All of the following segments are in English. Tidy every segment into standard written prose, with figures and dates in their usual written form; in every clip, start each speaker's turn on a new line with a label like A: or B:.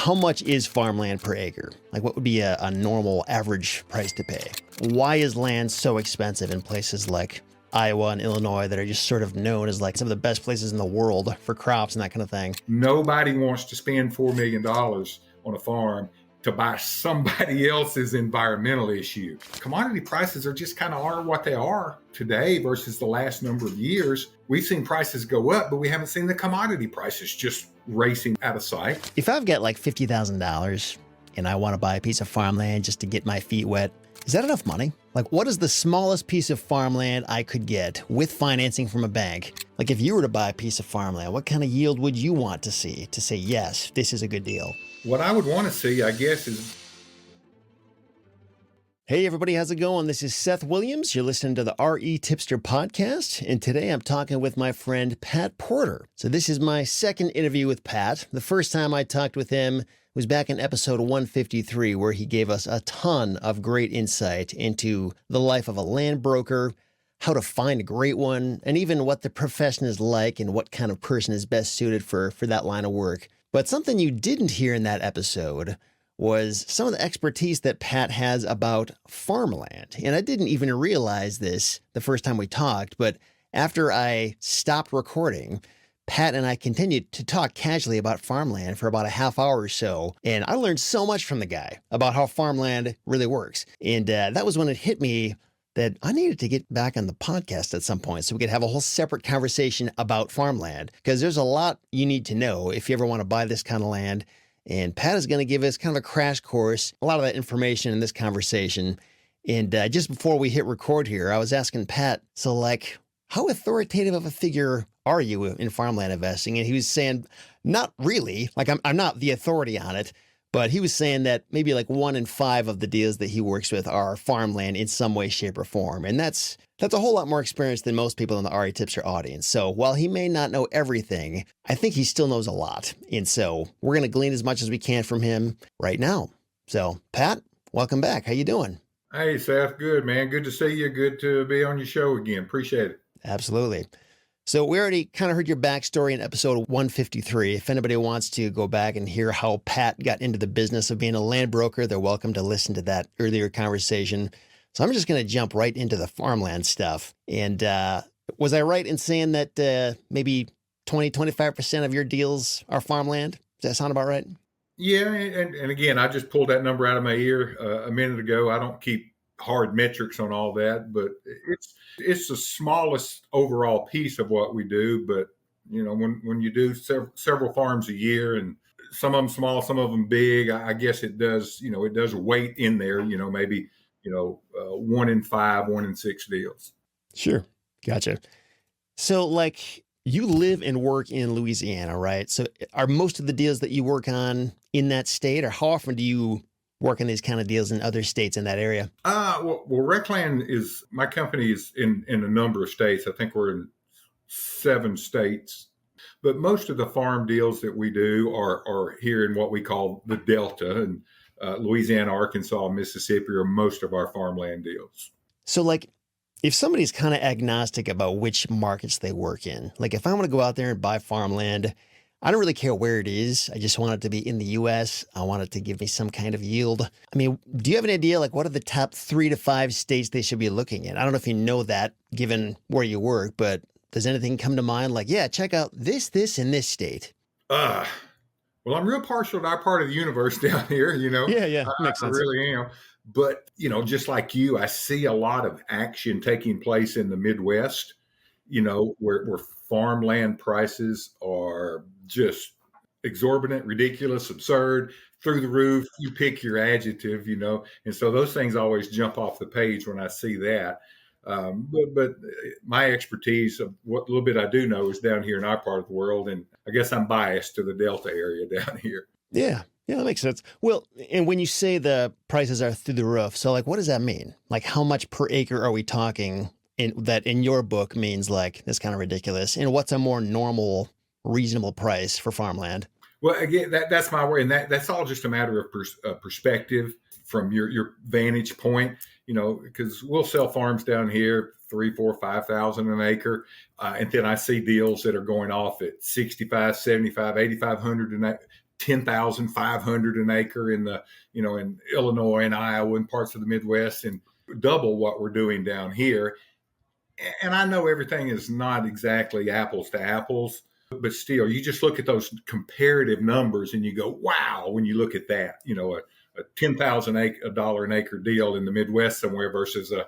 A: how much is farmland per acre? Like what would be a normal average price to pay? Why is land so expensive in places like Iowa and Illinois that are just sort of known as like some of the best places in the world for crops and that kind of thing?
B: Nobody wants to spend $4 million on a farm to buy somebody else's environmental issue. Commodity prices are just kind of are what they are today versus the last number of years. We've seen prices go up, but we haven't seen the commodity prices just racing out of sight.
A: If I've got like $50,000 and I want to buy a piece of farmland just to get my feet wet, is that enough money? Like, what is the smallest piece of farmland I could get with financing from a bank? Like, if you were to buy a piece of farmland, what kind of yield would you want to see to say, yes, this is a good deal?
B: What I would want to see, I guess, is...
A: Hey, everybody, how's it going? This is Seth Williams. You're listening to the REtipster Podcast, and today I'm talking with my friend Pat Porter. So this is my second interview with Pat. The first time I talked with him was back in episode 153, where he gave us a ton of great insight into the life of a land broker, how to find a great one, and even what the profession is like and what kind of person is best suited for that line of work. But something you didn't hear in that episode was some of the expertise that Pat has about farmland. And I didn't even realize this the first time we talked, but after I stopped recording, Pat and I continued to talk casually about farmland for about a half hour or so, and I learned so much from the guy about how farmland really works. And that was when it hit me that I needed to get back on the podcast at some point so we could have a whole separate conversation about farmland, because there's a lot you need to know if you ever want to buy this kind of land. And Pat is going to give us kind of a crash course, a lot of that information in this conversation. And just before we hit record here, I was asking Pat, so like, how authoritative of a figure are you in farmland investing? And he was saying, not really, like I'm not the authority on it, but he was saying that maybe like 1 in 5 of the deals that he works with are farmland in some way, shape, or form. And that's a whole lot more experience than most people in the REtipster audience. So while he may not know everything, I think he still knows a lot. And so we're going to glean as much as we can from him right now. So Pat, welcome back. How you doing?
B: Hey, Seth. Good, man. Good to see you. Good to be on your show again. Appreciate it.
A: Absolutely. So we already kind of heard your backstory in episode 153. If anybody wants to go back and hear how Pat got into the business of being a land broker, they're welcome to listen to that earlier conversation. So I'm just going to jump right into the farmland stuff. And was I right in saying that maybe 25% of your deals are farmland? Does that sound about right?
B: Yeah. And again, I just pulled that number out of my ear a minute ago. I don't keep hard metrics on all that, but it's the smallest overall piece of what we do. But, you know, when you do several farms a year, and some of them small, some of them big, I guess it does weight in there, maybe, 1 in 5, 1 in 6 deals.
A: Sure. Gotcha. So like you live and work in Louisiana, right? So are most of the deals that you work on in that state, or how often do you work on these kind of deals in other states in that area?
B: Well, recland is, my company is in a number of states. I think we're in 7 states, but most of the farm deals that we do are here in what we call the Delta, and Louisiana, Arkansas, Mississippi are most of our farmland deals.
A: So like, if somebody's kind of agnostic about which markets they work in, like if I want to go out there and buy farmland, I don't really care where it is. I just want it to be in the U.S. I want it to give me some kind of yield. I mean, do you have an idea, like what are the top 3 to 5 states they should be looking at? I don't know if you know that given where you work, but does anything come to mind? Like, yeah, check out this, and this state.
B: Well, I'm real partial to our part of the universe down here,
A: Yeah, makes sense.
B: I really am. But, just like you, I see a lot of action taking place in the Midwest, where farmland prices are just exorbitant, ridiculous, absurd, through the roof. You pick your adjective, and so those things always jump off the page when I see that. But my expertise of what little bit I do know is down here in our part of the world, and I guess I'm biased to the Delta area down here.
A: Yeah, that makes sense. Well, and when you say the prices are through the roof, so like, what does that mean? Like, how much per acre are we talking that in your book means like, that's kind of ridiculous? And what's a more normal, reasonable price for farmland?
B: Well, again, that's my way. And that's all just a matter of perspective from your vantage point, because we'll sell farms down here, 3, 4, 5,000 an acre. And then I see deals that are going off at 65, 75, 8,500 an acre. 10,500 an acre in in Illinois and Iowa and parts of the Midwest, and double what we're doing down here. And I know everything is not exactly apples to apples, but still, you just look at those comparative numbers and you go, wow, when you look at that, a $10,000 an acre deal in the Midwest somewhere versus a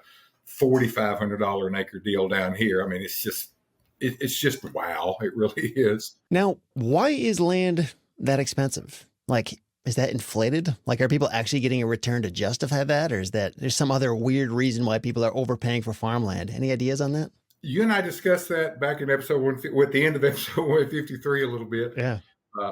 B: $4,500 an acre deal down here. I mean, it's just wow. It really is.
A: Now, why is land that expensive? Like, is that inflated? Like, are people actually getting a return to justify that? Or is that there's some other weird reason why people are overpaying for farmland? Any ideas on that?
B: You and I discussed that back in episode one, with the end of episode 153 a little bit.
A: Yeah.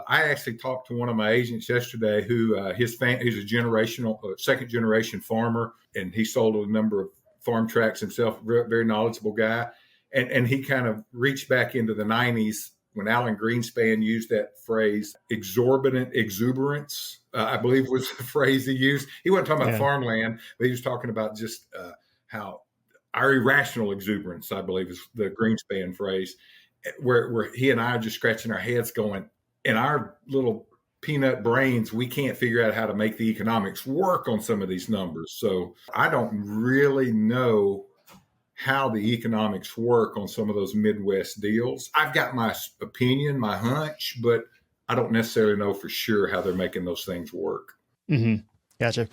B: I actually talked to one of my agents yesterday who he's a second generation farmer, and he sold a number of farm tracts himself, very knowledgeable guy. And he kind of reached back into the 90s when Alan Greenspan used that phrase, exorbitant exuberance, I believe was the phrase he used. He wasn't talking about farmland, but he was talking about just how our irrational exuberance, I believe is the Greenspan phrase, where he and I are just scratching our heads going, in our little peanut brains, we can't figure out how to make the economics work on some of these numbers. So I don't really know how the economics work on some of those Midwest deals. I've got my opinion, my hunch, but I don't necessarily know for sure how they're making those things work.
A: Mm-hmm. Gotcha.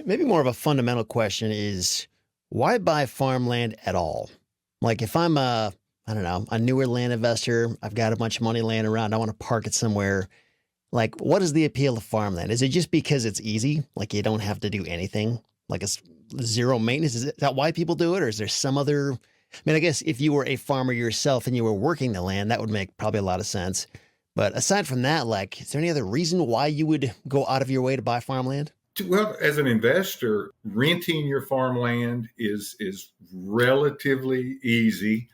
A: Maybe more of a fundamental question is, why buy farmland at all? Like, if I'm a newer land investor, I've got a bunch of money laying around, I want to park it somewhere. Like, what is the appeal of farmland? Is it just because it's easy? Like, you don't have to do anything? Like, it's zero maintenance? Is that why people do it? Or is there some other, I guess if you were a farmer yourself and you were working the land, that would make probably a lot of sense. But aside from that, like, is there any other reason why you would go out of your way to buy farmland?
B: Well, as an investor, renting your farmland is relatively easy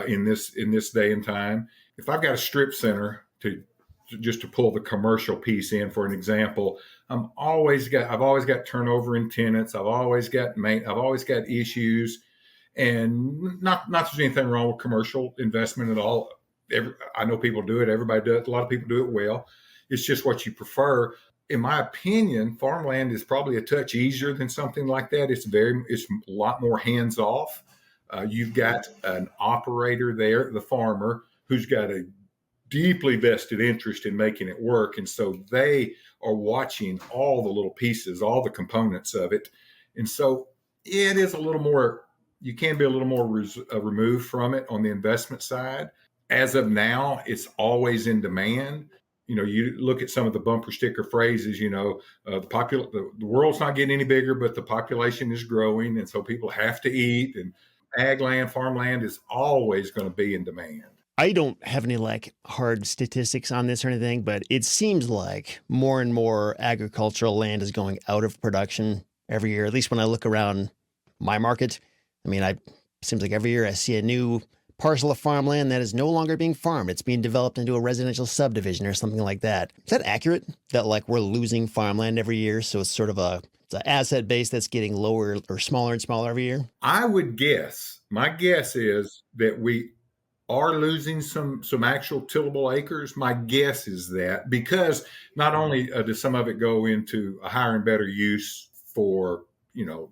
B: in this day and time. If I've got a strip center, to pull the commercial piece in for an example, I've always got turnover in tenants. I've always got issues, and not there's anything wrong with commercial investment at all. I know people do it. Everybody does it. A lot of people do it well. It's just what you prefer. In my opinion, farmland is probably a touch easier than something like that. It's a lot more hands off. You've got an operator there, the farmer, who's got a deeply vested interest in making it work. And so they are watching all the little pieces, all the components of it. And so it is a little more, you can be a little more removed from it on the investment side. As of now, it's always in demand. You look at some of the bumper sticker phrases, the world's not getting any bigger, but the population is growing. And so people have to eat, and ag land, farmland is always going to be in demand.
A: I don't have any like hard statistics on this or anything, but it seems like more and more agricultural land is going out of production every year. At least when I look around my market, it seems like every year I see a new parcel of farmland that is no longer being farmed. It's being developed into a residential subdivision or something like that. Is that accurate? That like we're losing farmland every year? So it's sort of it's an asset base that's getting lower or smaller and smaller every year?
B: I would guess. My guess is that we are losing some actual tillable acres. My guess is that because not only does some of it go into a higher and better use for,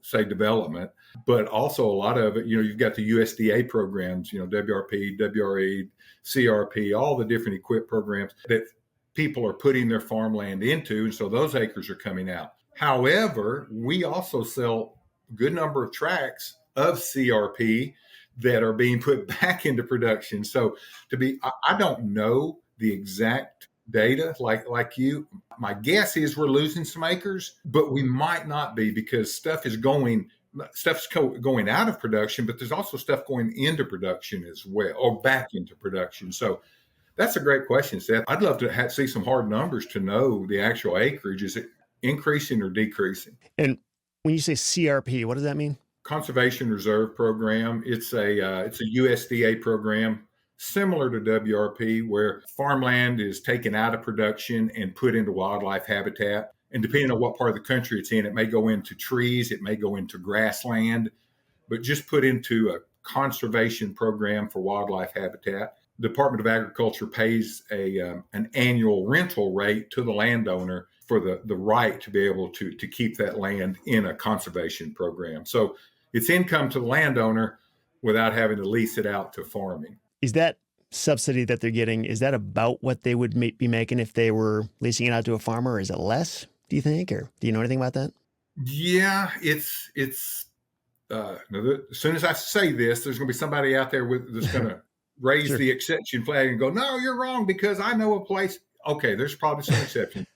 B: say development, but also a lot of it, you've got the USDA programs, WRP, WRE, CRP, all the different equip programs that people are putting their farmland into. And so those acres are coming out. However, we also sell a good number of tracts of CRP that are being put back into production. So I don't know the exact data like you. My guess is we're losing some acres, but we might not be, because stuff's going out of production, but there's also stuff going into production as well, or back into production. So that's a great question, Seth. I'd love to see some hard numbers to know the actual acreage. Is it increasing or decreasing?
A: And when you say CRP, what does that mean?
B: Conservation Reserve Program. It's a USDA program similar to WRP, where farmland is taken out of production and put into wildlife habitat. And depending on what part of the country it's in, it may go into trees, it may go into grassland, but just put into a conservation program for wildlife habitat. Department of Agriculture pays an annual rental rate to the landowner for the right to be able to keep that land in a conservation program. So it's income to the landowner without having to lease it out to farming.
A: Is that subsidy that they're getting, is that about what they would be making if they were leasing it out to a farmer, or is it less, do you think? Or do you know anything about that?
B: Yeah, it's as soon as I say this, there's going to be somebody out there that's going to raise
A: Sure.
B: the exception flag and go, no, you're wrong because I know a place. Okay, there's probably some exceptions.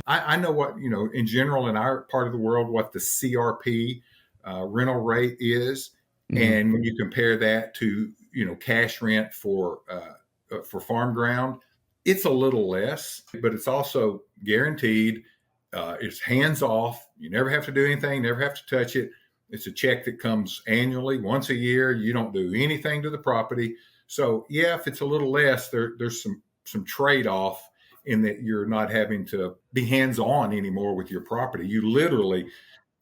B: I know what, in general, in our part of the world, what the CRP rental rate is. And when you compare that to, cash rent for farm ground, it's a little less, but it's also guaranteed. It's hands off. You never have to do anything, never have to touch it. It's a check that comes annually, once a year. You don't do anything to the property. So yeah, if it's a little less, there's some trade-off in that you're not having to be hands-on anymore with your property. You literally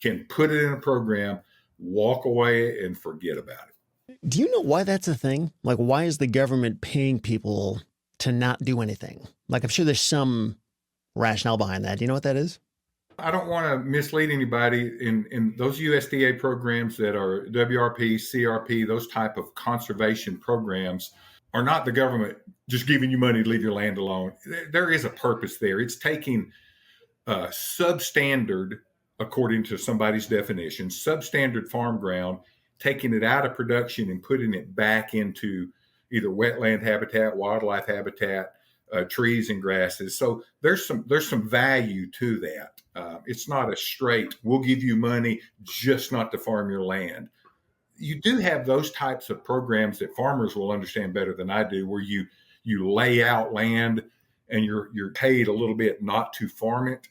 B: can put it in a program, walk away, and forget about it.
A: Do you know why that's a thing? Like, why is the government paying people to not do anything? Like, I'm sure there's some rationale behind that. Do you know what that is?
B: I don't want to mislead anybody in those USDA programs that are WRP, CRP, those type of conservation programs are not the government just giving you money to leave your land alone. There is a purpose there. It's taking substandard, according to somebody's definition, substandard farm ground, taking it out of production and putting it back into either wetland habitat, wildlife habitat, trees and grasses. So there's some value to that. It's not a straight, we'll give you money just not to farm your land. You do have those types of programs that farmers will understand better than I do, where you lay out land and you're paid a little bit not to farm it.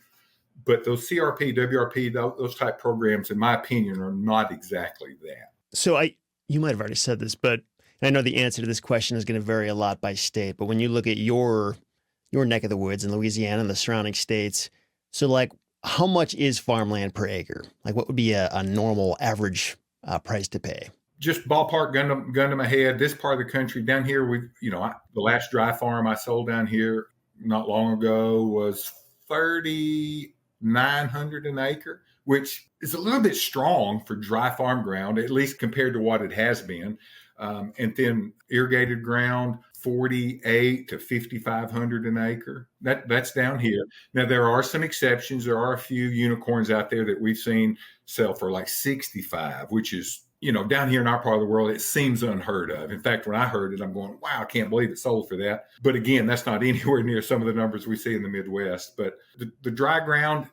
B: But those CRP, WRP, those type programs, in my opinion, are not exactly that.
A: So you might have already said this, but I know the answer to this question is going to vary a lot by state. But when you look at your neck of the woods in Louisiana and the surrounding states, so like, how much is farmland per acre? Like, what would be a normal average price to pay?
B: Just ballpark, gun to my head. This part of the country down here, the last dry farm I sold down here not long ago was $3,900 an acre, which is a little bit strong for dry farm ground, at least compared to what it has been. And then irrigated ground, $4,800 to $5,500 an acre. That's down here. Now, there are some exceptions. There are a few unicorns out there that we've seen sell for like $65,000, which is, down here in our part of the world, it seems unheard of. In fact, when I heard it, I'm going, wow, I can't believe it sold for that. But again, that's not anywhere near some of the numbers we see in the Midwest. But the dry ground,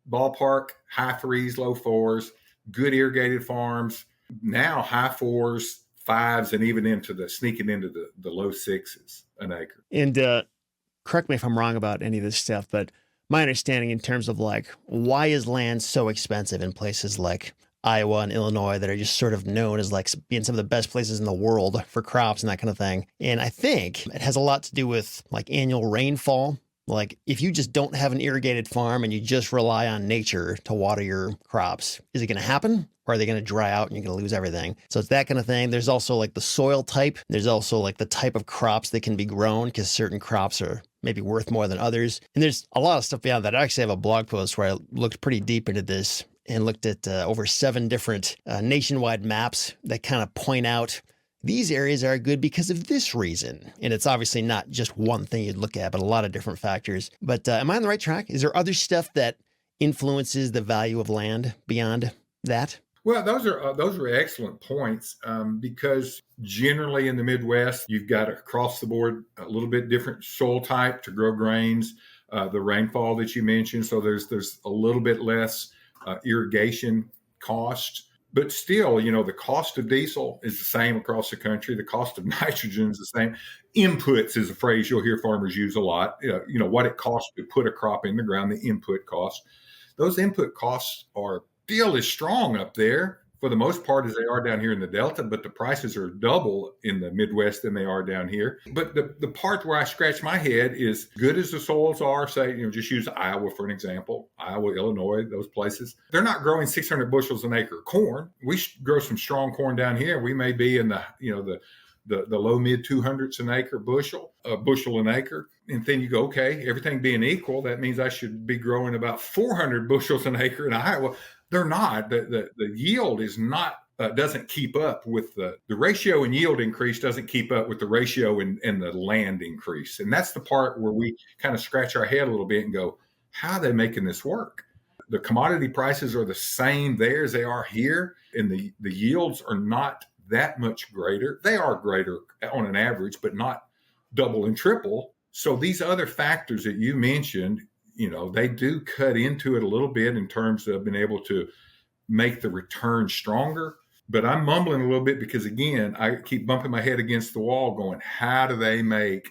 B: ballpark, high threes, low fours, good irrigated farms, now high fours, fives, and even sneaking into the low sixes an acre.
A: And correct me if I'm wrong about any of this stuff, but my understanding in terms of like, why is land so expensive in places like Iowa and Illinois that are just sort of known as like being some of the best places in the world for crops and that kind of thing. And I think it has a lot to do with like annual rainfall. Like, if you just don't have an irrigated farm and you just rely on nature to water your crops, is it going to happen? Or are they going to dry out and you're going to lose everything? So it's that kind of thing. There's also like the soil type. There's also like the type of crops that can be grown, because certain crops are maybe worth more than others. And there's a lot of stuff beyond that. I actually have a blog post where I looked pretty deep into this and looked at over 7 different nationwide maps that kind of point out these areas are good because of this reason. And it's obviously not just one thing you'd look at, but a lot of different factors. But am I on the right track? Is there other stuff that influences the value of land beyond that?
B: Well, those are excellent points, because generally in the Midwest, you've got across the board a little bit different soil type to grow grains, the rainfall that you mentioned. So there's a little bit less irrigation cost. But still, the cost of diesel is the same across the country. The cost of nitrogen is the same. Inputs is a phrase you'll hear farmers use a lot. What it costs to put a crop in the ground, the input cost. Those input costs are still as strong up there for the most part as they are down here in the Delta, but the prices are double in the Midwest than they are down here. But the part where I scratch my head is, good as the soils are, say, just use Iowa for an example, Iowa, Illinois, those places, they're not growing 600 bushels an acre of corn. We grow some strong corn down here. We may be in the the low mid 200s an acre bushel an acre. And then you go, okay, everything being equal, that means I should be growing about 400 bushels an acre in Iowa. They're not. The yield is not, doesn't keep up with the ratio in yield increase doesn't keep up with the ratio in the land increase. And that's the part where we kind of scratch our head a little bit and go, how are they making this work? The commodity prices are the same there as they are here, and the yields are not that much greater. They are greater on an average, but not double and triple. So these other factors that you mentioned, they do cut into it a little bit in terms of being able to make the return stronger. But I'm mumbling a little bit because, again, I keep bumping my head against the wall going, how do they make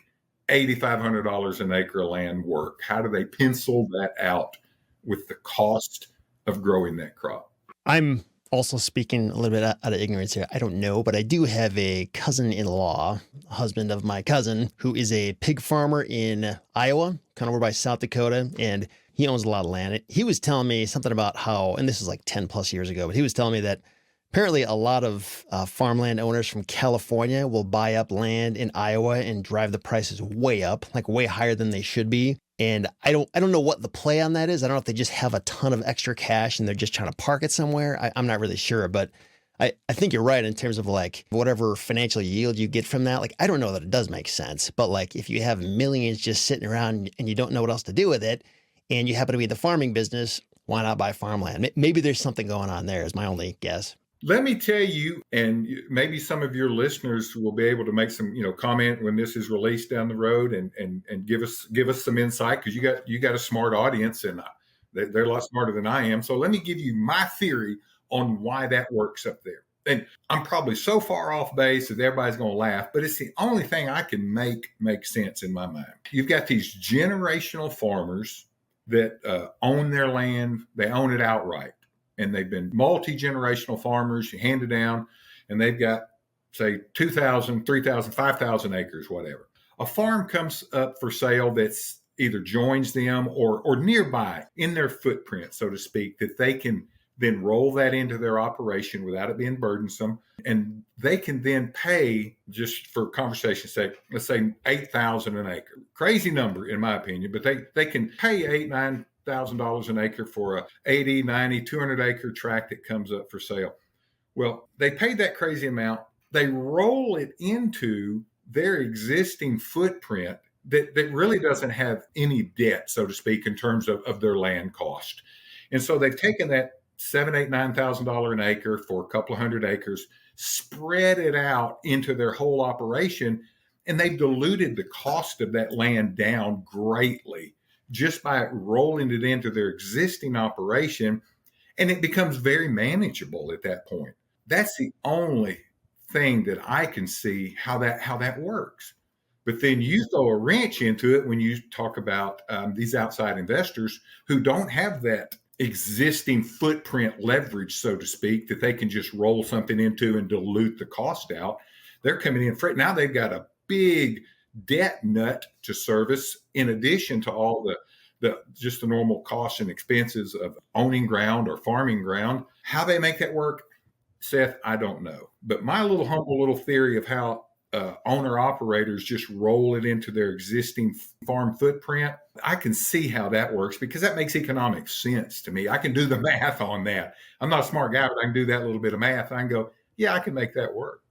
B: $8,500 an acre of land work? How do they pencil that out with the cost of growing that crop?
A: I'm also speaking a little bit out of ignorance here. I don't know, but I do have a cousin-in-law, husband of my cousin, who is a pig farmer in Iowa, kind of over by South Dakota, and he owns a lot of land. He was telling me something about how, and this is like 10 plus years ago, but he was telling me that apparently a lot of farmland owners from California will buy up land in Iowa and drive the prices way up, like way higher than they should be. And I don't know what the play on that is. I don't know if they just have a ton of extra cash and they're just trying to park it somewhere. I'm not really sure, but I think you're right in terms of like whatever financial yield you get from that. Like, I don't know that it does make sense, but like if you have millions just sitting around and you don't know what else to do with it and you happen to be the farming business, why not buy farmland? Maybe there's something going on there is my only guess.
B: Let me tell you, and maybe some of your listeners will be able to make some, comment when this is released down the road and give us some insight, because you got a smart audience and they're a lot smarter than I am. So let me give you my theory on why that works up there. And I'm probably so far off base that everybody's going to laugh, but it's the only thing I can make sense in my mind. You've got these generational farmers that own their land, they own it outright. And they've been multi-generational farmers, you hand it down, and they've got, say, 2,000, 3,000, 5,000 acres, whatever. A farm comes up for sale that's either joins them or nearby in their footprint, so to speak, that they can then roll that into their operation without it being burdensome. And they can then pay, just for conversation's sake, let's say $8,000 an acre. Crazy number, in my opinion, but they can pay $9,000 an acre for a 80, 90, 200 acre tract that comes up for sale. Well, they paid that crazy amount. They roll it into their existing footprint that really doesn't have any debt, so to speak, in terms of their land cost. And so they've taken that $7,000, $8,000, $9,000 an acre for a couple of hundred acres, spread it out into their whole operation, and they've diluted the cost of that land down greatly just by rolling it into their existing operation, and it becomes very manageable at that point. That's the only thing that I can see how that works. But then you throw a wrench into it when you talk about these outside investors who don't have that existing footprint leverage, so to speak, that they can just roll something into and dilute the cost out. They're coming in for it. Now they've got a big debt nut to service, in addition to all the just the normal costs and expenses of owning ground or farming ground. How they make that work, Seth, I don't know. But my humble little theory of how owner operators just roll it into their existing farm footprint, I can see how that works, because that makes economic sense to me. I can do the math on that. I'm not a smart guy, but I can do that little bit of math. I can go, yeah, I can make that work.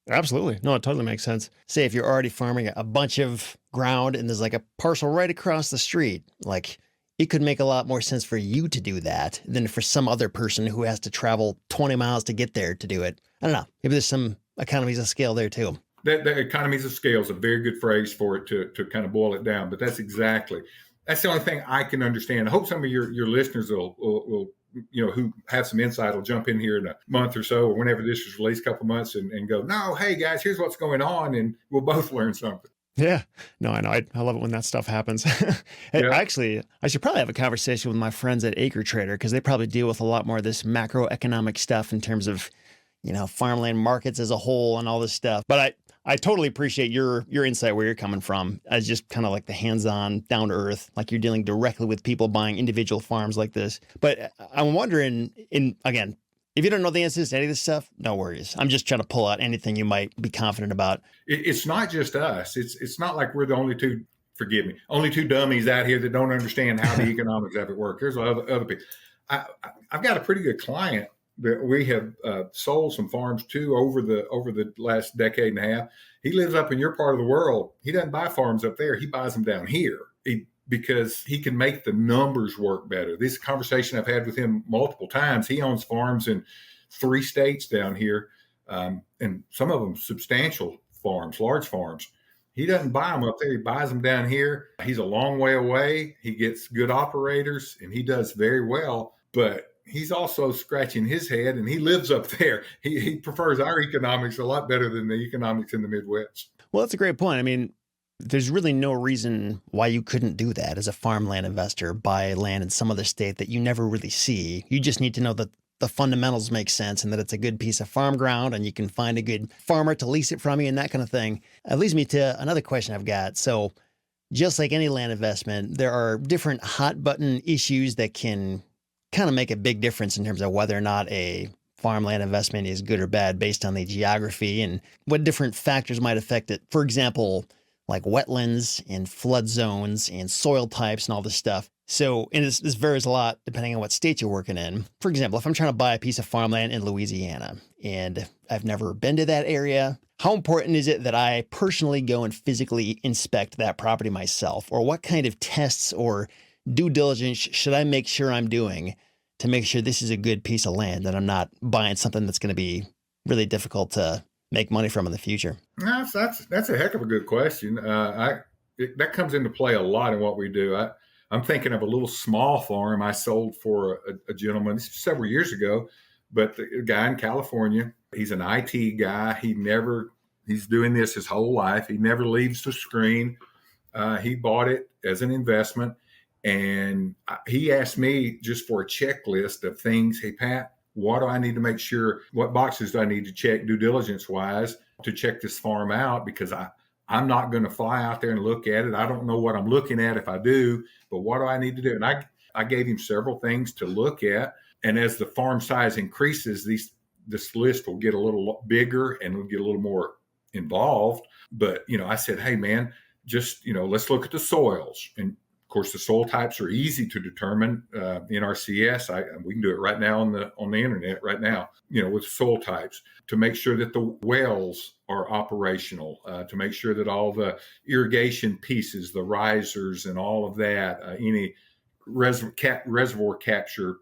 A: Absolutely. No, it totally makes sense. Say if you're already farming a bunch of ground and there's like a parcel right across the street, like it could make a lot more sense for you to do that than for some other person who has to travel 20 miles to get there to do it. I don't know. Maybe there's some economies of scale there too.
B: The economies of scale is a very good phrase for it to kind of boil it down, but that's the only thing I can understand. I hope some of your listeners will who have some insight will jump in here in a month or so, or whenever this is released, a couple months, and go, no, hey guys, here's what's going on, and we'll both learn something.
A: Yeah, no, I know. I love it when that stuff happens.
B: Yeah.
A: Actually, I should probably have a conversation with my friends at Acre Trader, because they probably deal with a lot more of this macroeconomic stuff in terms of, farmland markets as a whole and all this stuff. But I totally appreciate your insight where you're coming from, as just kind of like the hands-on, down to earth, like you're dealing directly with people buying individual farms like this. But I'm wondering, again, If you don't know the answers to any of this stuff, no worries. I'm just trying to pull out anything you might be confident about.
B: It's not just us. It's not like we're the only two, forgive me, only two dummies out here that don't understand how the economics of it work. There's other people. I've got a pretty good client that we have sold some farms to over the last decade and a half. He lives up in your part of the world. He doesn't buy farms up there. He buys them down here because he can make the numbers work better. This conversation I've had with him multiple times. He owns farms in 3 states down here, and some of them substantial farms, large farms. He doesn't buy them up there. He buys them down here. He's a long way away. He gets good operators, and he does very well. But he's also scratching his head, and he lives up there. He prefers our economics a lot better than the economics in the Midwest.
A: Well, that's a great point. I mean, there's really no reason why you couldn't do that as a farmland investor, buy land in some other state that you never really see. You just need to know that the fundamentals make sense and that it's a good piece of farm ground and you can find a good farmer to lease it from you and that kind of thing. That leads me to another question I've got. So just like any land investment, there are different hot button issues that can kind of make a big difference in terms of whether or not a farmland investment is good or bad based on the geography and what different factors might affect it. For example, like wetlands and flood zones and soil types and all this stuff. So, and this varies a lot depending on what state you're working in. For example, if I'm trying to buy a piece of farmland in Louisiana and I've never been to that area, how important is it that I personally go and physically inspect that property myself? Or what kind of tests or due diligence should I make sure I'm doing to make sure this is a good piece of land and I'm not buying something that's going to be really difficult to make money from in the future?
B: That's a heck of a good question. That comes into play a lot in what we do. I'm thinking of a little small farm I sold for a gentleman several years ago, but the guy in California, he's an IT guy. He's doing this his whole life. He never leaves the screen. He bought it as an investment, and he asked me just for a checklist of things. Hey, Pat, what do I need to make sure? What boxes do I need to check due diligence wise to check this farm out? Because I'm not going to fly out there and look at it. I don't know what I'm looking at if I do, but what do I need to do? And I gave him several things to look at. And as the farm size increases, this list will get a little bigger and we'll get a little more involved. But, I said, hey, man, just, let's look at the soils. And of course, the soil types are easy to determine in our CS. We can do it right now on the internet right now, with soil types to make sure that the wells are operational, to make sure that all the irrigation pieces, the risers and all of that, any reservoir capture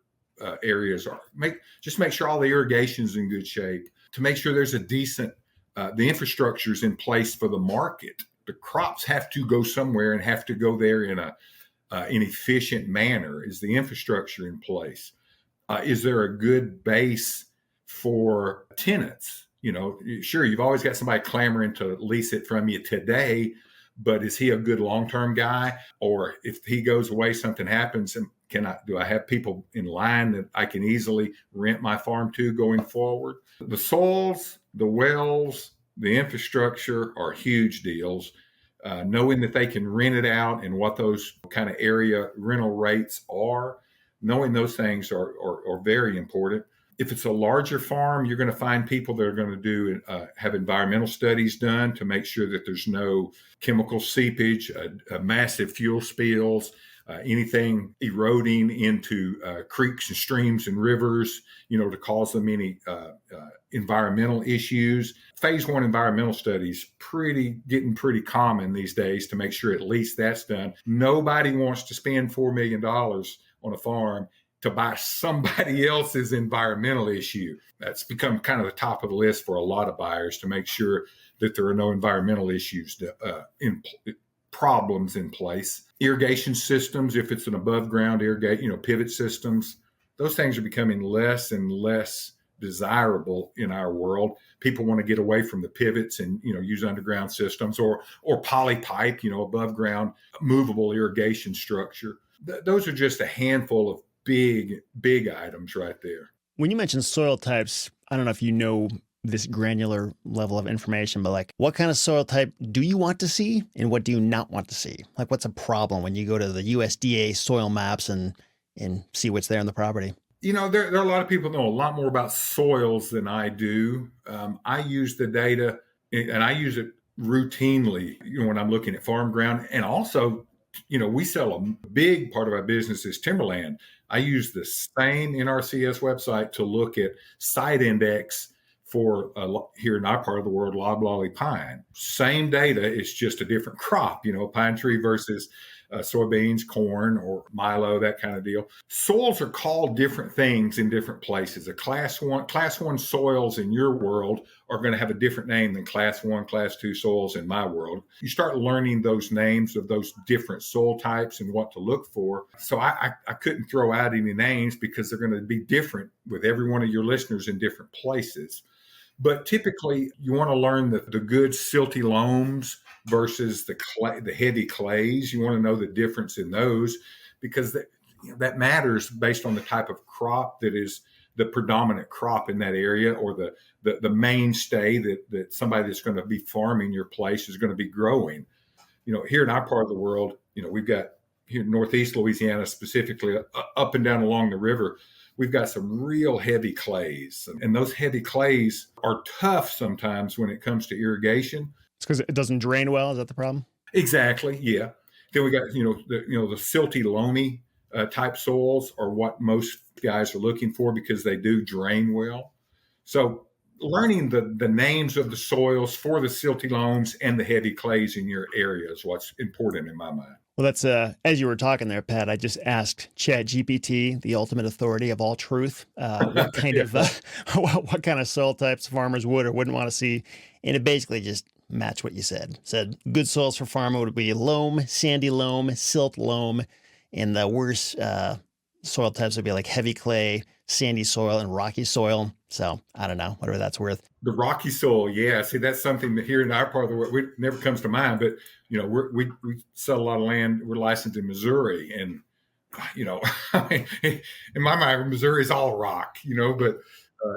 B: areas make sure all the irrigation is in good shape, to make sure there's a decent, the infrastructure is in place for the market. The crops have to go somewhere and have to go there in an efficient manner. Is the infrastructure in place? Is there a good base for tenants? Sure, you've always got somebody clamoring to lease it from you today, but is he a good long-term guy? Or if he goes away, something happens, and do I have people in line that I can easily rent my farm to going forward? The soils, the wells, the infrastructure are huge deals. Knowing that they can rent it out and what those kind of area rental rates are, knowing those things are very important. If it's a larger farm, you're going to find people that are going to have environmental studies done to make sure that there's no chemical seepage, massive fuel spills, anything eroding into creeks and streams and rivers, to cause them any environmental issues. Phase 1 environmental studies getting pretty common these days to make sure at least that's done. Nobody wants to spend $4 million on a farm to buy somebody else's environmental issue. That's become kind of the top of the list for a lot of buyers, to make sure that there are no environmental issues, problems in place. Irrigation systems, if it's an above ground pivot systems, those things are becoming less and less desirable in our world. People want to get away from the pivots and, use underground systems or poly pipe, above ground movable irrigation structure. Those are just a handful of big items right there.
A: When you mention soil types, I don't know if you know this granular level of information, but what kind of soil type do you want to see and what do you not want to see? What's a problem when you go to the USDA soil maps and see what's there on the property?
B: There are a lot of people know a lot more about soils than I do. I use the data, and I use it routinely, when I'm looking at farm ground. And also, we sell a big part of our business is timberland. I use the same NRCS website to look at site index for here in our part of the world, loblolly pine. Same data, it's just a different crop, pine tree versus soybeans, corn, or milo, that kind of deal. Soils are called different things in different places. A class one soils in your world are going to have a different name than class one, class two soils in my world. You start learning those names of those different soil types and what to look for. So I couldn't throw out any names because they're going to be different with every one of your listeners in different places. But typically, you want to learn the good silty loams versus the heavy clays. You want to know the difference in those because that matters based on the type of crop that is the predominant crop in that area, or the mainstay that somebody that's going to be farming your place is going to be growing. Here in our part of the world, we've got here in Northeast Louisiana, specifically up and down along the river, we've got some real heavy clays. And those heavy clays are tough sometimes when it comes to irrigation.
A: It's because it doesn't drain well. Is that the problem?
B: Exactly. Yeah. Then we got, the silty, loamy type soils are what most guys are looking for because they do drain well. So learning the names of the soils for the silty loams and the heavy clays in your area is what's important in my mind.
A: Well, that's as you were talking there, Pat, I just asked ChatGPT, the ultimate authority of all truth, what kind of what kind of soil types farmers would or wouldn't want to see, and it basically just matched what you said. Said good soils for farmer would be loam, sandy loam, silt loam, and the worst soil types would be like heavy clay, sandy soil, and rocky soil. So I don't know, whatever that's worth.
B: The rocky soil, yeah. See, that's something that here in our part of the world, it never comes to mind. But we sell a lot of land. We're licensed in Missouri, and in my mind, Missouri is all rock. But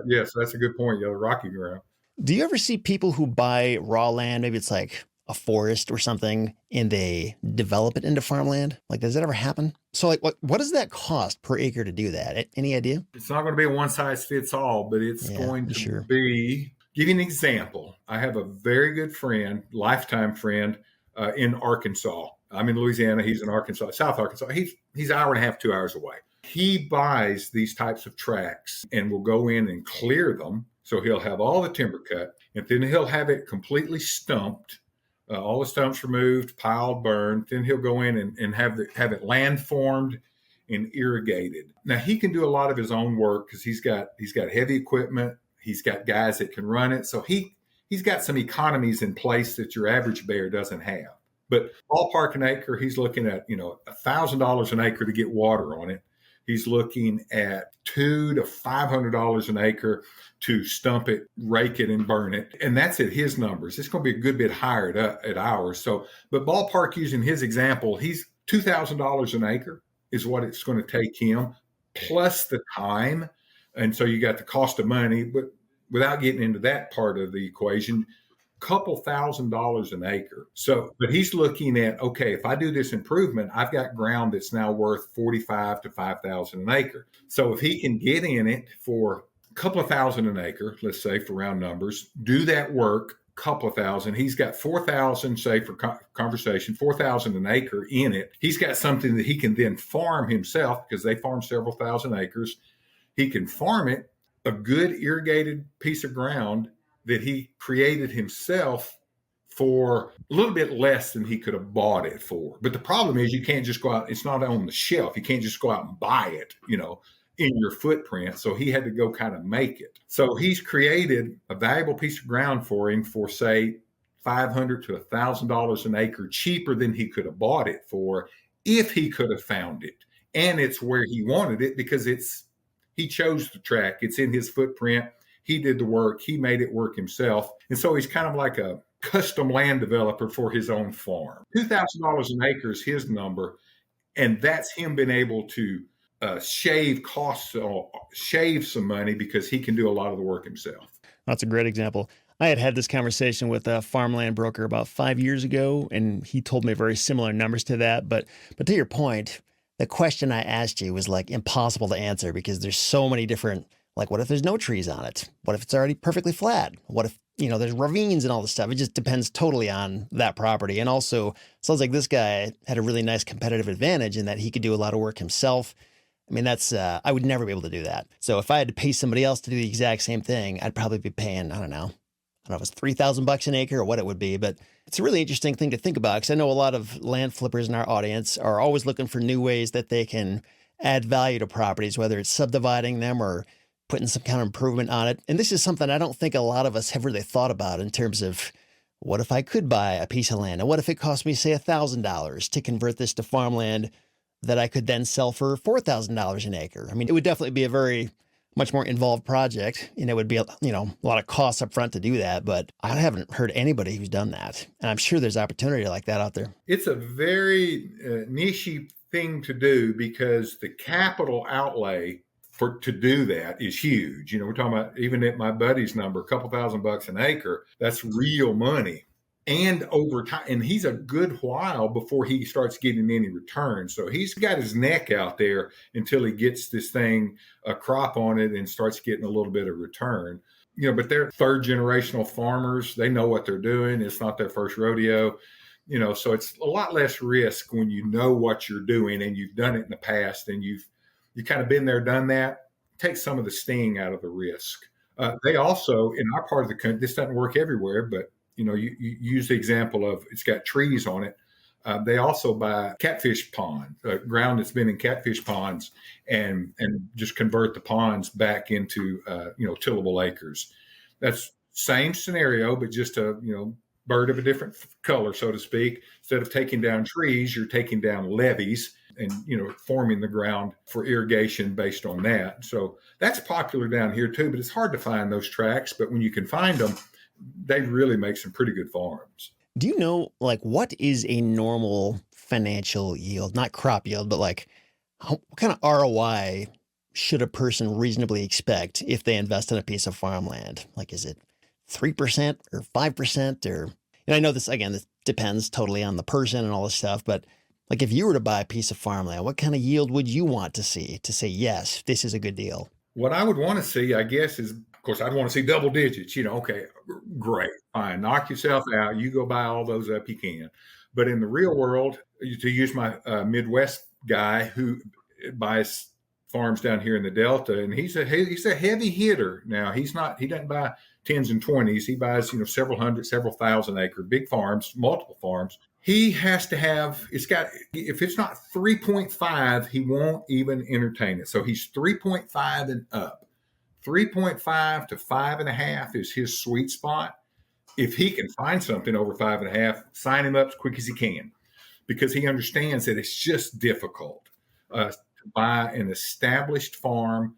B: yes, that's a good point. The rocky ground.
A: Do you ever see people who buy raw land? Maybe it's like a forest or something, and they develop it into farmland? Like, does that ever happen? So, like, what does that cost per acre to do that? Any idea?
B: It's not going to be a one size fits all, but it's going to be. Give you an example. I have a very good friend, lifetime friend, in Arkansas. I'm in Louisiana. He's in Arkansas, South Arkansas. He's an hour and a half, 2 hours away. He buys these types of tracts and will go in and clear them. So he'll have all the timber cut, and then he'll have it completely stumped. All the stumps removed, piled, burned. Then he'll go in and have it land formed and irrigated. Now he can do a lot of his own work because he's got heavy equipment. He's got guys that can run it. So he's got some economies in place that your average bear doesn't have. But ballpark an acre, he's looking at $1,000 an acre to get water on it. He's looking at $200 to $500 an acre to stump it, rake it, and burn it. And that's at his numbers. It's going to be a good bit higher at ours. So, but ballpark, using his example, he's $2,000 an acre is what it's going to take him, plus the time. And so you got the cost of money, but without getting into that part of the equation, couple $1,000s an acre. So, but he's looking at, okay, if I do this improvement, I've got ground that's now worth $45,000 to $5,000 an acre. So if he can get in it for a couple of thousand an acre, let's say for round numbers, do that work, couple of thousand, he's got 4,000, say for conversation, 4,000 an acre in it. He's got something that he can then farm himself because they farm several thousand acres. He can farm it, a good irrigated piece of ground that he created himself for a little bit less than he could have bought it for. But the problem is you can't just go out. It's not on the shelf. You can't just go out and buy it, in your footprint. So he had to go kind of make it. So he's created a valuable piece of ground for him for, say, $500 to $1,000 an acre cheaper than he could have bought it for if he could have found it. And it's where he wanted it because he chose the track. It's in his footprint. He did the work. He made it work himself. And so he's kind of like a custom land developer for his own farm. $2,000 an acre is his number. And that's him being able to shave costs, shave some money because he can do a lot of the work himself.
A: That's a great example. I had this conversation with a farmland broker about 5 years ago, and he told me very similar numbers to that. But to your point, the question I asked you was like impossible to answer because there's so many different, like, what if there's no trees on it? What if it's already perfectly flat? What if, there's ravines and all this stuff? It just depends totally on that property. And also, sounds like this guy had a really nice competitive advantage in that he could do a lot of work himself. I mean, I would never be able to do that. So if I had to pay somebody else to do the exact same thing, I'd probably be paying, I don't know if it's $3,000 an acre or what it would be, but it's a really interesting thing to think about because I know a lot of land flippers in our audience are always looking for new ways that they can add value to properties, whether it's subdividing them or putting some kind of improvement on it. And this is something I don't think a lot of us have really thought about in terms of what if I could buy a piece of land and what if it cost me, say, $1,000 to convert this to farmland that I could then sell for $4,000 an acre. I mean, it would definitely be a very much more involved project, and it would be a lot of costs up front to do that. But I haven't heard anybody who's done that, and I'm sure there's opportunity like that out there.
B: It's a very niche thing to do because the capital outlay to do that is huge. We're talking about, even at my buddy's number, a couple $1,000 an acre. That's real money. And over time, and he's a good while before he starts getting any return. So he's got his neck out there until he gets this thing, a crop on it, and starts getting a little bit of return. But they're third generational farmers. They know what they're doing. It's not their first rodeo. So it's a lot less risk when you know what you're doing and you've done it in the past and you've kind of been there, done that. Take some of the sting out of the risk. They also, in our part of the country, this doesn't work everywhere, but you use the example of it's got trees on it. They also buy catfish pond, ground that's been in catfish ponds, and just convert the ponds back into tillable acres. That's same scenario, but just a bird of a different color, so to speak. Instead of taking down trees, you're taking down levees and forming the ground for irrigation based on that. So that's popular down here too, but it's hard to find those tracts. But when you can find them, they really make some pretty good farms.
A: Do you know, what is a normal financial yield? Not crop yield, but what kind of ROI should a person reasonably expect if they invest in a piece of farmland? Is it 3% or 5% or, and I know this depends totally on the person and all this stuff, but if you were to buy a piece of farmland, what kind of yield would you want to see to say, yes, this is a good deal?
B: What I would want to see, I guess, is, of course, I'd want to see double digits. Okay, great, fine. Knock yourself out. You go buy all those up you can. But in the real world, to use my Midwest guy who buys farms down here in the Delta, and he's a heavy hitter. Now, he doesn't buy 10s and 20s. He buys, several hundred, several thousand acre, big farms, multiple farms. He has to have, if it's not 3.5, he won't even entertain it. So he's 3.5 and up. 3.5 to 5.5 is his sweet spot. If he can find something over 5.5, sign him up as quick as he can, because he understands that it's just difficult to buy an established farm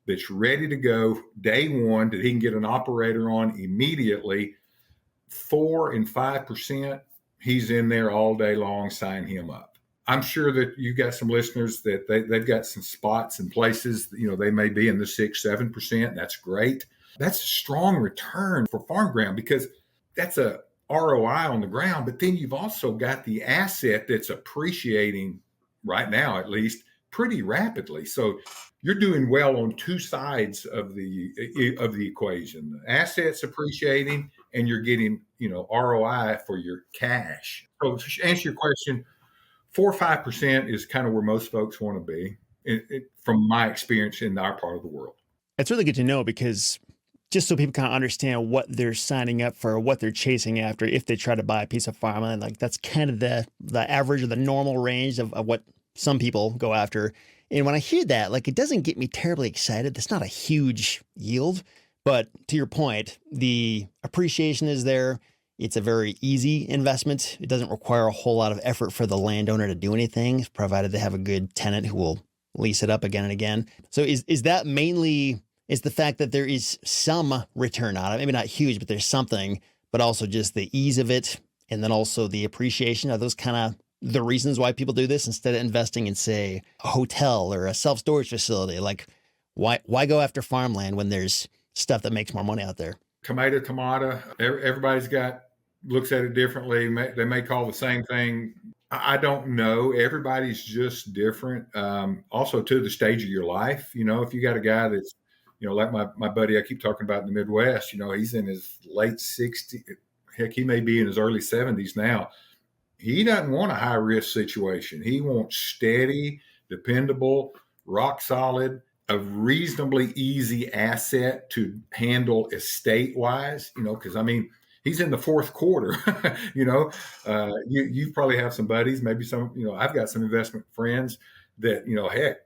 B: that's ready to go day one, that he can get an operator on immediately. 4 and 5%, he's in there all day long. Sign him up. I'm sure that you've got some listeners that they've got some spots and places, they may be in the 6-7%. That's great. That's a strong return for farm ground, because that's a ROI on the ground, but then you've also got the asset that's appreciating right now, at least, pretty rapidly. So you're doing well on two sides of the equation. The assets appreciating, and you're getting ROI for your cash. So to answer your question, 4 or 5% is kind of where most folks want to be, from my experience in our part of the world.
A: It's really good to know, because just so people kind of understand what they're signing up for, what they're chasing after if they try to buy a piece of farmland, that's kind of the average or the normal range of what some people go after. And when I hear that, it doesn't get me terribly excited. It's not a huge yield, but to your point, the appreciation is there. It's a very easy investment. It doesn't require a whole lot of effort for the landowner to do anything, provided they have a good tenant who will lease it up again and again. So is that mainly, is the fact that there is some return on it, maybe not huge, but there's something, but also just the ease of it, and then also the appreciation? Are those kind of the reasons why people do this instead of investing in, say, a hotel or a self-storage facility? Why go after farmland when there's stuff that makes more money out there? Tomato.
B: Everybody's looks at it differently. They may call the same thing. I don't know. Everybody's just different. Also, to the stage of your life, if you got a guy that's, like my buddy I keep talking about in the Midwest, he's in his late 60s. Heck, he may be in his early 70s now. He doesn't want a high risk situation. He wants steady, dependable, rock solid, a reasonably easy asset to handle estate wise, because he's in the fourth quarter. You probably have some buddies, maybe some, I've got some investment friends that, heck,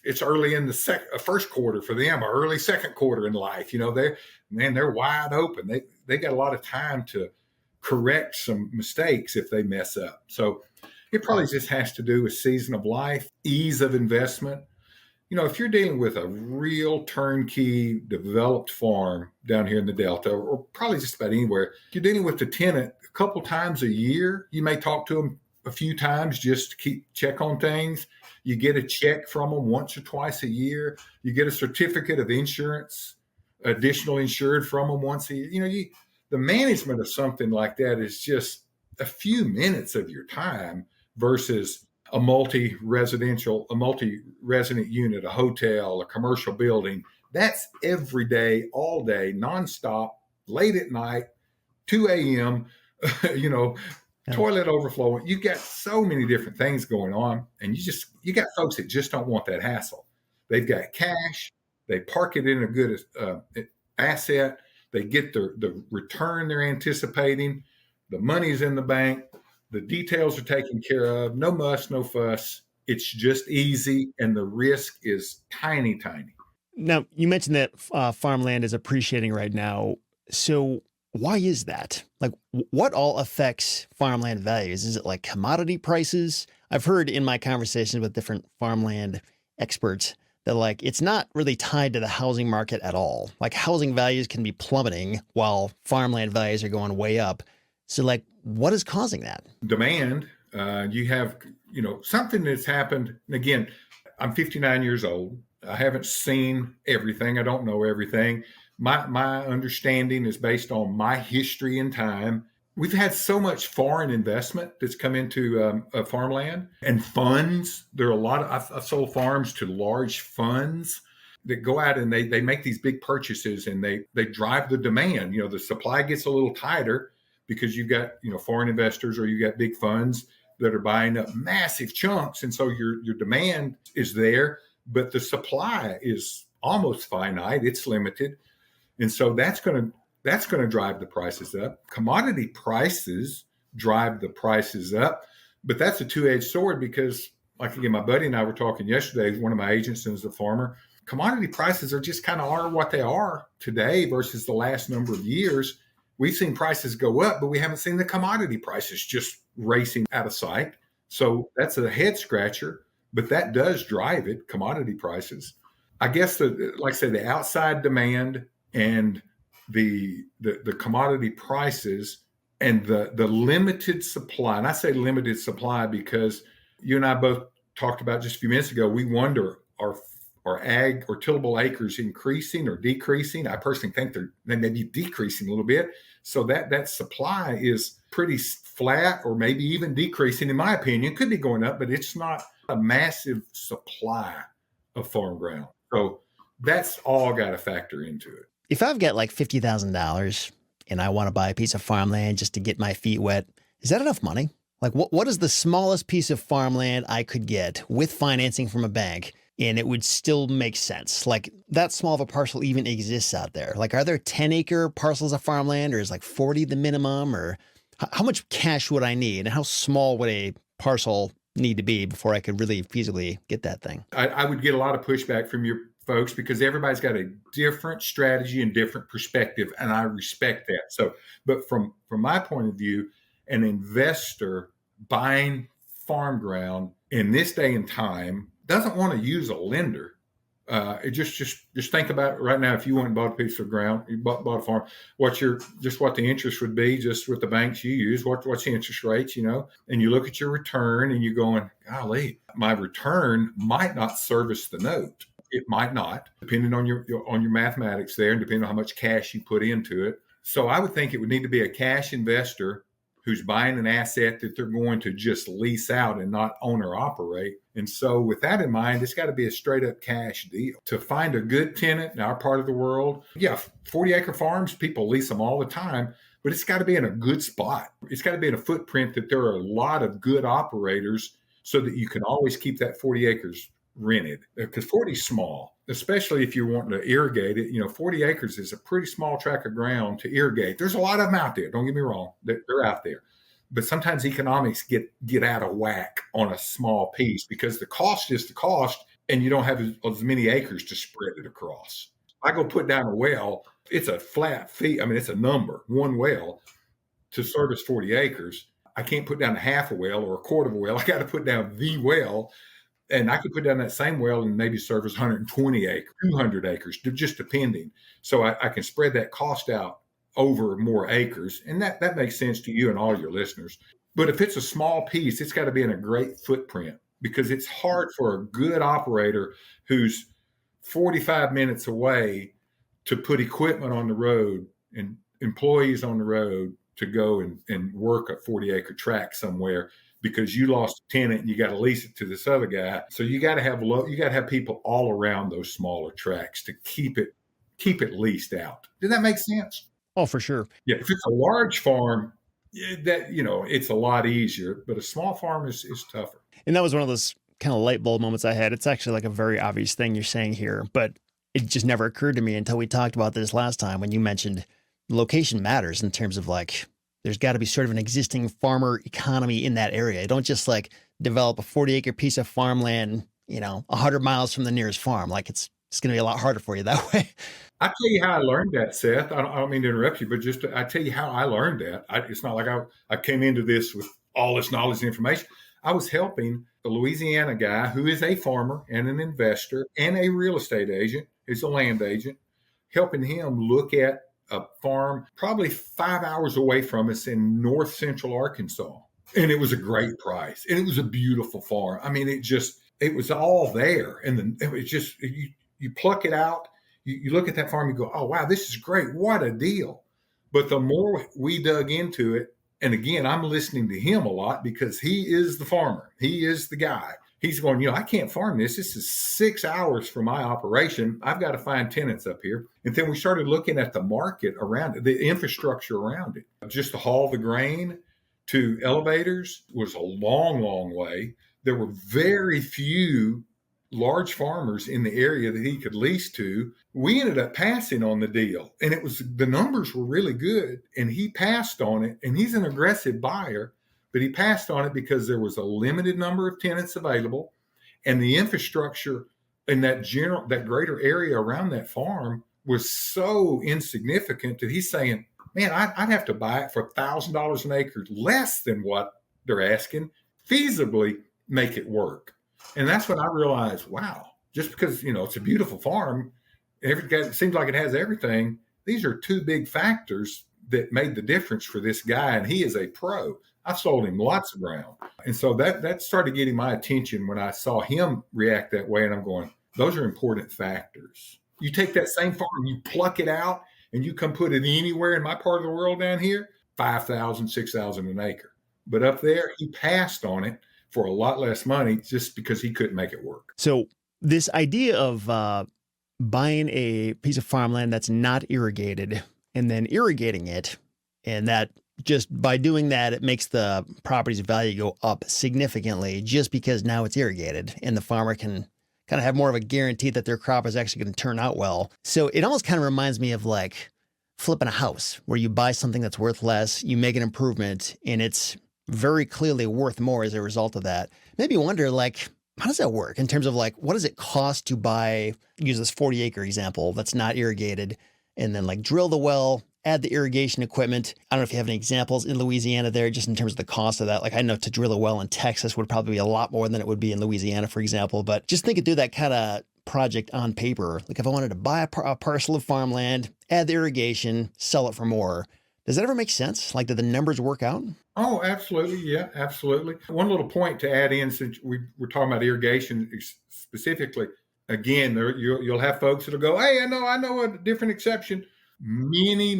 B: it's early in the first quarter for them, or early second quarter in life. They're wide open. They got a lot of time to correct some mistakes if they mess up. So it probably just has to do with season of life, ease of investment. If you're dealing with a real turnkey developed farm down here in the Delta, or probably just about anywhere, if you're dealing with the tenant a couple times a year, you may talk to them a few times just to check on things. You get a check from them once or twice a year. You get a certificate of insurance, additional insured from them once a year. The management of something like that is just a few minutes of your time versus a multi-resident unit, a hotel, a commercial building. That's every day, all day, nonstop, late at night, 2 a.m., toilet overflowing. You got so many different things going on, and you got folks that just don't want that hassle. They've got cash. They park it in a good asset. They get the return they're anticipating. The money's in the bank. The details are taken care of. No muss, no fuss. It's just easy, and the risk is tiny, tiny.
A: Now, you mentioned that farmland is appreciating right now. So why is that? Like, what all affects farmland values? Is it like commodity prices? I've heard in my conversations with different farmland experts that like it's not really tied to the housing market at all. Like housing values can be plummeting while farmland values are going way up. So like, what is causing that?
B: Demand. You have, something that's happened. And again, I'm 59 years old. I haven't seen everything. I don't know everything. My understanding is based on my history and time. We've had so much foreign investment that's come into farmland and funds. There are a lot of, I've sold farms to large funds that go out and they make these big purchases, and they drive the demand. The supply gets a little tighter because you've got, foreign investors, or you got big funds that are buying up massive chunks. And so your demand is there, but the supply is almost finite. It's limited. And so that's going to drive the prices up. Commodity prices drive the prices up, but that's a two-edged sword because, like, again, my buddy and I were talking yesterday, one of my agents is a farmer. Commodity prices are just kind of are what they are today versus the last number of years. We've seen prices go up, but we haven't seen the commodity prices just racing out of sight. So that's a head scratcher, but that does drive it, commodity prices. I guess, like I said, the outside demand and the commodity prices and the limited supply. And I say limited supply because you and I both talked about just a few minutes ago, we wonder, are ag or tillable acres increasing or decreasing? I personally think they may be decreasing a little bit. So that supply is pretty flat or maybe even decreasing, in my opinion. Could be going up, but it's not a massive supply of farm ground. So that's all got to factor into it.
A: If I've got like $50,000 and I want to buy a piece of farmland just to get my feet wet, is that enough money? Like what is the smallest piece of farmland I could get with financing from a bank and it would still make sense? Like that small of a parcel even exists out there. Like, are there 10-acre parcels of farmland, or is like 40 the minimum, or how much cash would I need, and how small would a parcel need to be before I could really feasibly get that thing?
B: I would get a lot of pushback from your folks because everybody's got a different strategy and different perspective, and I respect that. So, but from my point of view, an investor buying farm ground in this day and time doesn't want to use a lender. It just think about it right now. If you went and bought a piece of ground, you bought a farm, what the interest would be, just with the banks you use, what's the interest rates, and you look at your return and you're going, golly, my return might not service the note. It might not, depending on your mathematics there, and depending on how much cash you put into it. So I would think it would need to be a cash investor who's buying an asset that they're going to just lease out and not own or operate. And so with that in mind, it's got to be a straight up cash deal. To find a good tenant in our part of the world, 40-acre farms, people lease them all the time, but it's got to be in a good spot. It's got to be in a footprint that there are a lot of good operators so that you can always keep that 40 acres rented, because 40 is small, especially if you're wanting to irrigate it. 40 acres is a pretty small tract of ground to irrigate. There's a lot of them out there. Don't get me wrong. They're out there. But sometimes economics get out of whack on a small piece because the cost is the cost and you don't have as many acres to spread it across. I go put down a well, it's a flat fee. I mean, it's a number, one well to service 40 acres. I can't put down a half a well or a quarter of a well. I got to put down the well. And I could put down that same well and maybe service 120 acres, 200 acres, just depending. So I can spread that cost out over more acres. And that makes sense to you and all your listeners. But if it's a small piece, it's got to be in a great footprint, because it's hard for a good operator who's 45 minutes away to put equipment on the road and employees on the road to go and work a 40-acre tract somewhere, because you lost a tenant and you got to lease it to this other guy. So you got to have people all around those smaller tracts to keep it leased out. Did that make sense?
A: Oh, for sure.
B: Yeah. If it's a large farm, it's a lot easier, but a small farm is tougher.
A: And that was one of those kind of light bulb moments I had. It's actually like a very obvious thing you're saying here, but it just never occurred to me until we talked about this last time when you mentioned location matters in terms of like, there's got to be sort of an existing farmer economy in that area. You don't just like develop a 40-acre piece of farmland, 100 miles from the nearest farm. Like it's going to be a lot harder for you that way.
B: I'll tell you how I learned that, Seth. I don't mean to interrupt you, but I tell you how I learned that. It's not like I came into this with all this knowledge and information. I was helping the Louisiana guy who is a farmer and an investor and a real estate agent. He's a land agent, helping him look at a farm probably 5 hours away from us in north central Arkansas. And it was a great price. And it was a beautiful farm. I mean, it was all there. And then it was just, you pluck it out, you look at that farm, you go, oh, wow, this is great. What a deal. But the more we dug into it, and again, I'm listening to him a lot because he is the farmer. He is the guy. He's going, I can't farm this. This is 6 hours from my operation. I've got to find tenants up here. And then we started looking at the market around it, the infrastructure around it. Just to haul the grain to elevators was a long, long way. There were very few large farmers in the area that he could lease to. We ended up passing on the deal, and the numbers were really good, and he passed on it, and he's an aggressive buyer. But he passed on it because there was a limited number of tenants available, and the infrastructure in that greater area around that farm was so insignificant that he's saying, man, I'd have to buy it for $1,000 an acre, less than what they're asking, feasibly make it work. And that's when I realized, wow, just because, it's a beautiful farm, it seems like it has everything. These are two big factors that made the difference for this guy, and he is a pro. I sold him lots of ground. And so that started getting my attention when I saw him react that way. And I'm going, those are important factors. You take that same farm, you pluck it out, and you come put it anywhere in my part of the world down here, $5,000, $6,000 an acre. But up there, he passed on it for a lot less money just because he couldn't make it work.
A: So this idea of buying a piece of farmland that's not irrigated and then irrigating it, and that just by doing that, it makes the property's value go up significantly just because now it's irrigated and the farmer can kind of have more of a guarantee that their crop is actually going to turn out well. So it almost kind of reminds me of like flipping a house where you buy something that's worth less, you make an improvement, and it's very clearly worth more as a result of that. Maybe you wonder, like, how does that work in terms of like, what does it cost to use this 40-acre example that's not irrigated, and then like drill the well, add the irrigation equipment. I don't know if you have any examples in Louisiana there, just in terms of the cost of that. Like I know to drill a well in Texas would probably be a lot more than it would be in Louisiana, for example. But just thinking through that kind of project on paper, like if I wanted to buy a parcel of farmland, add the irrigation, sell it for more, does that ever make sense? Like, do the numbers work out?
B: Oh, absolutely. Yeah, absolutely. One little point to add in, since we're talking about irrigation specifically, again, you'll have folks that'll go, hey, I know a different exception. Many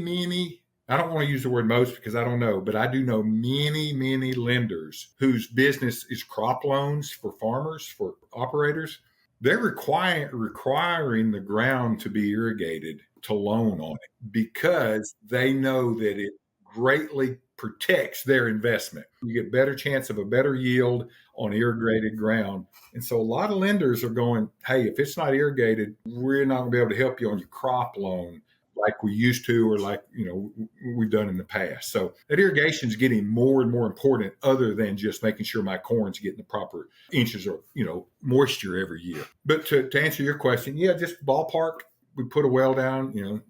B: I don't want to use the word most because I don't know, but I do know many, many lenders whose business is crop loans for farmers, for operators. They're requiring the ground to be irrigated to loan on it because they know that it greatly protects their investment. You get better chance of a better yield on irrigated ground. And so a lot of lenders are going, hey, if it's not irrigated, we're not going to be able to help you on your crop loan like we used to, or like, we've done in the past. So that irrigation is getting more and more important, other than just making sure my corn's getting the proper inches of, moisture every year. But to answer your question, yeah, just ballpark, we put a well down,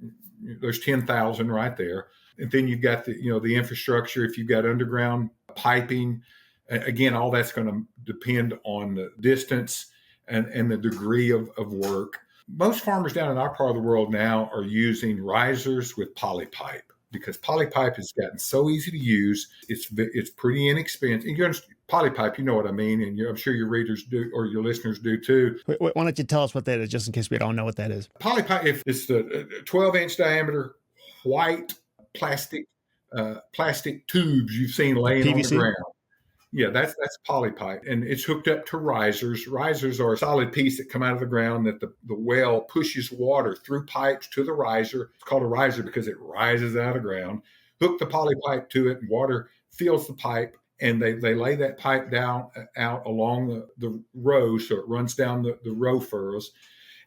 B: there's 10,000 right there. And then you've got the infrastructure. If you've got underground piping, again, all that's going to depend on the distance and the degree of work. Most farmers down in our part of the world now are using risers with polypipe, because polypipe has gotten so easy to use. It's pretty inexpensive. You understand, polypipe, you know what I mean, and I'm sure your readers do, or your listeners do too.
A: Why don't you tell us what that is, just in case we don't know what that is?
B: Polypipe, if it's the 12-inch diameter white plastic tubes you've seen laying
A: PVC?
B: on the ground. Yeah, that's polypipe, and it's hooked up to risers. Risers are a solid piece that come out of the ground that the well pushes water through pipes to the riser. It's called a riser because it rises out of the ground. Hook the polypipe to it, and water fills the pipe, and they lay that pipe down out along the row, so it runs down the row furrows,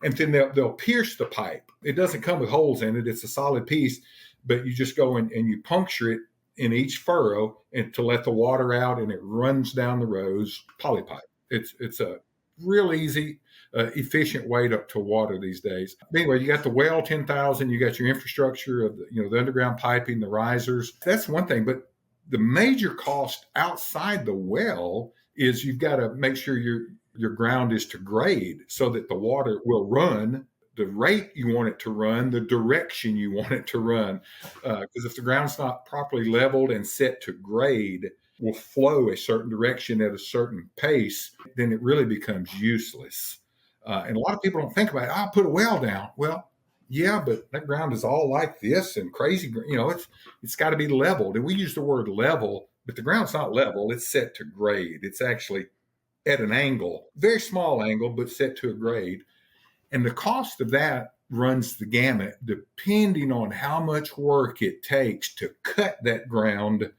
B: and then they'll pierce the pipe. It doesn't come with holes in it. It's a solid piece, but you just go in and you puncture it in each furrow and to let the water out, and it runs down the rows. Polypipe. It's a real easy, efficient way to water these days. Anyway, you got the well 10,000. You got your infrastructure of the underground piping, the risers. That's one thing, but the major cost outside the well is you've got to make sure your ground is to grade so that the water will run the rate you want it to run, the direction you want it to run. Because if the ground's not properly leveled and set to grade, will flow a certain direction at a certain pace, then it really becomes useless. And a lot of people don't think about it. I'll put a well down. Well, yeah, but that ground is all like this and crazy. It's got to be leveled. And we use the word level, but the ground's not level. It's set to grade. It's actually at an angle, very small angle, but set to a grade. And the cost of that runs the gamut, depending on how much work it takes to cut that ground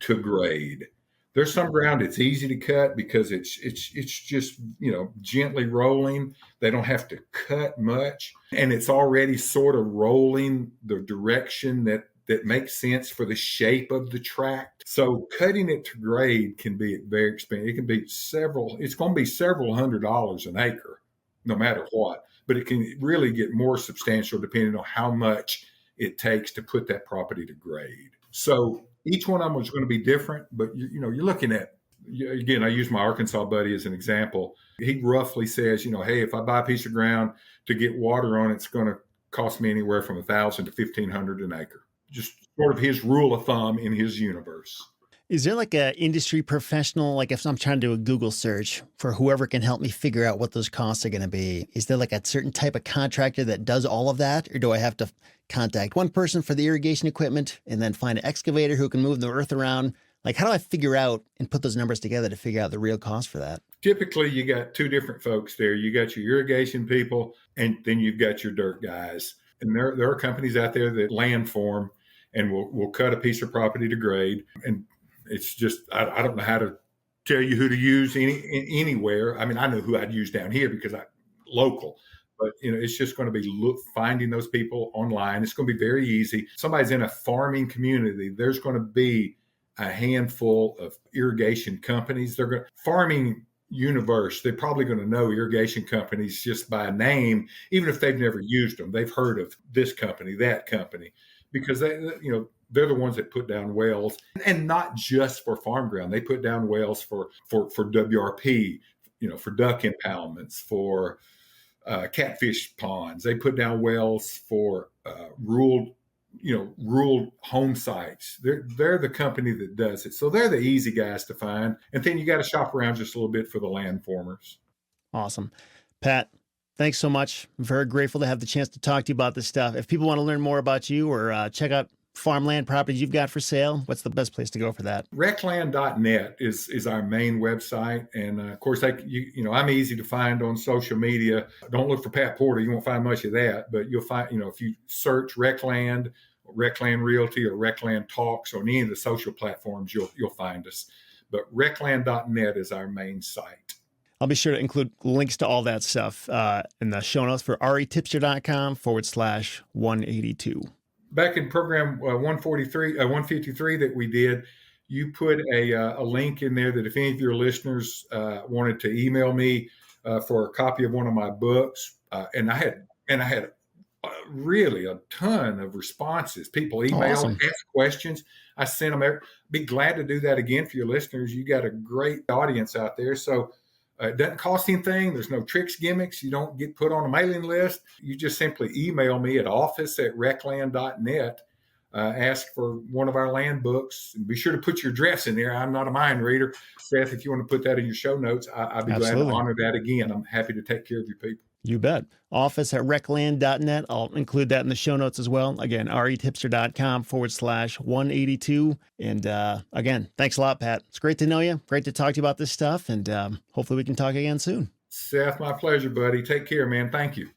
B: to grade. There's some ground it's easy to cut because it's just gently rolling. They don't have to cut much, and it's already sort of rolling the direction that makes sense for the shape of the tract. So cutting it to grade can be very expensive. It can be it's going to be several $100s an acre, no matter what, but it can really get more substantial depending on how much it takes to put that property to grade. So each one of them is going to be different, but you're looking at, again, I use my Arkansas buddy as an example. He roughly says, hey, if I buy a piece of ground to get water on, it's going to cost me anywhere from $1,000 to $1,500 an acre. Just sort of his rule of thumb in his universe.
A: Is there like a industry professional, like if I'm trying to do a Google search for whoever can help me figure out what those costs are going to be, is there like a certain type of contractor that does all of that? Or do I have to contact one person for the irrigation equipment and then find an excavator who can move the earth around? Like, how do I figure out and put those numbers together to figure out the real cost for that?
B: Typically, you got two different folks there. You got your irrigation people, and then you've got your dirt guys. And there are companies out there that land form and will cut a piece of property to grade. And it's just, I don't know how to tell you who to use anywhere. I mean, I know who I'd use down here because I'm local, but it's just going to be finding those people online. It's going to be very easy. Somebody's in a farming community. There's going to be a handful of irrigation companies. Farming universe, they're probably going to know irrigation companies just by name, even if they've never used them. They've heard of this company, that company, because they're the ones that put down wells, and not just for farm ground. They put down wells for WRP, for duck impoundments, for catfish ponds. They put down wells for rural home sites. They're the company that does it. So they're the easy guys to find. And then you got to shop around just a little bit for the landformers.
A: Awesome. Pat, thanks so much. I'm very grateful to have the chance to talk to you about this stuff. If people want to learn more about you or check out farmland properties you've got for sale, what's the best place to go for that?
B: Recland.net is our main website. And of course, I'm easy to find on social media. Don't look for Pat Porter. You won't find much of that, but you'll find, if you search Recland, Recland Realty, or Recland Talks on any of the social platforms, you'll find us. But recland.net is our main site.
A: I'll be sure to include links to all that stuff in the show notes for retipster.com/182.
B: Back in program 153 that we did, you put a link in there that if any of your listeners wanted to email me for a copy of one of my books, and I had really a ton of responses. People email,
A: Awesome.
B: ask questions. I sent them. Be glad to do that again for your listeners. You got a great audience out there, so. It doesn't cost anything. There's no tricks, gimmicks. You don't get put on a mailing list. You just simply email me at office@recland.net. Ask for one of our land books, and be sure to put your address in there. I'm not a mind reader. Seth, if you want to put that in your show notes, I'd be glad to honor that again. I'm happy to take care of your people.
A: You bet. Office@recland.net. I'll include that in the show notes as well. Again, retipster.com/182. And again, thanks a lot, Pat. It's great to know you. Great to talk to you about this stuff. And hopefully we can talk again soon.
B: Seth, my pleasure, buddy. Take care, man. Thank you.